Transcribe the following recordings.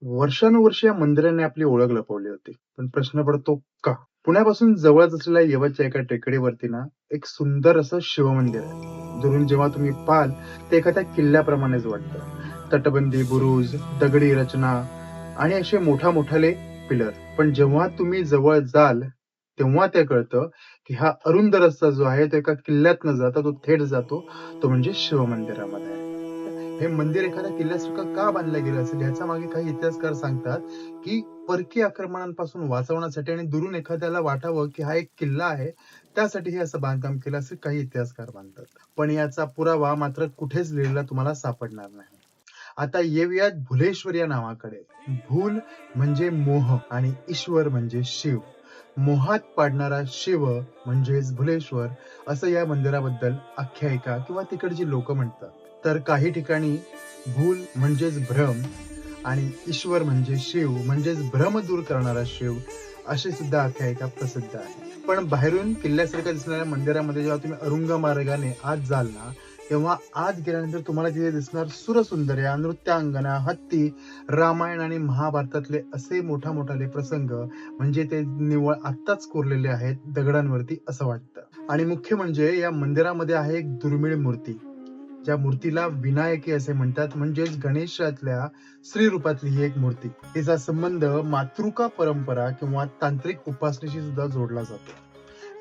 वर्षानुवर्षे या मंदिराने आपली ओळख लपवली होती. पण प्रश्न पडतो का? पुण्यापासून जवळच असलेल्या यवतच्या एका टेकडीवरती ना, एक सुंदर असं शिवमंदिर आहे. दुरून जेव्हा तुम्ही पाहाल, ते एखाद्या किल्ल्याप्रमाणेच वाटतं. तटबंदी, बुरुज, दगडी रचना आणि असे मोठा-मोठाले पिलर. पण जेव्हा तुम्ही जवळ जाल, तेव्हा ते कळतं, की हा अरुंद रस्ता जो आहे, तो एका किल्ल्यात न जाता तो थेट जातो, तो म्हणजे शिवमंदिरामध्ये. हे मंदिर एखाद्या किल्ल्यासारखं का बांधलं गेलं असेल याच्या मागे काही इतिहासकार सांगतात, की परकीय आक्रमणांपासून वाचवण्यासाठी आणि दुरून एखाद्याला वाटावं, की हा एक किल्ला आहे, त्यासाठी हे असं बांधकाम केलं असे काही इतिहासकार मानतात. पण याचा पुरावा मात्र कुठेच लिहिलेला तुम्हाला सापडणार नाही. आता येऊयात भुलेश्वर या नावाकडे. भूल म्हणजे मोह आणि ईश्वर म्हणजे शिव. मोहात पाडणारा शिव म्हणजेच भुलेश्वर असं या मंदिराबद्दल आख्यायिका किंवा तिकडची लोक म्हणतात. तर काही ठिकाणी भूल म्हणजेच भ्रम आणि ईश्वर म्हणजे शिव म्हणजेच भ्रम दूर करणारा शिव अशी सुद्धा आख्यायिका प्रसिद्ध आहे. पण बाहेरून किल्ल्यासारख्या दिसणाऱ्या मंदिरामध्ये जेव्हा तुम्ही अरुंग मार्गाने आत जाल ना, तेव्हा आत गेल्यानंतर तुम्हाला तिथे दिसणार सुरसुंदर्या, नृत्यांगना, हत्ती, रामायण आणि महाभारतातले असे मोठाले प्रसंग म्हणजे ते निव्वळ आत्ताच कोरलेले आहेत दगडांवरती असं वाटतं. आणि मुख्य म्हणजे या मंदिरामध्ये आहे एक दुर्मिळ मूर्ती. ज्या मूर्तीला विनायकी असे म्हणतात म्हणजेच गणेशातल्या स्त्री रूपातली ही एक मूर्ती. तिचा संबंध मातृका परंपरा किंवा तांत्रिक उपासनेशी सुद्धा जोडला जातो.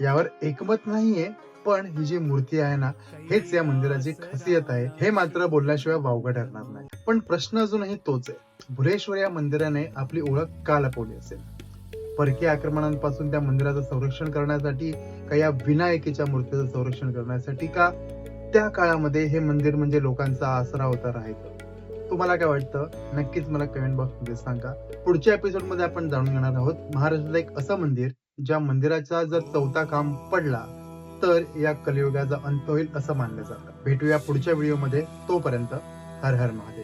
यावर एकमत नाहीये, पण ही जी मूर्ती आहे ना, हेच या मंदिराची खासियत आहे. हे मात्र बोलल्याशिवाय वावगं ठरणार नाही. पण प्रश्न अजूनही तोच आहे. भुलेश्वर या मंदिराने आपली ओळख का लपवली असेल? परकीय आक्रमणांपासून त्या मंदिराचं संरक्षण करण्यासाठी, का या विनायकीच्या मूर्तीचं संरक्षण करण्यासाठी, का त्या काळामध्ये हे मंदिर म्हणजे लोकांचा आसरा होता राहायचं? तुम्हाला काय वाटतं? नक्कीच मला कमेंट बॉक्समध्ये सांगा. पुढच्या एपिसोडमध्ये आपण जाणून घेणार आहोत महाराष्ट्रातलं एक असं मंदिर, ज्या मंदिराचा जर चौथा खांब पडला, तर या कलियुगाचा अंत होईल असं मानलं जातं. भेटूया पुढच्या व्हिडिओमध्ये. तोपर्यंत हर हर महादेव.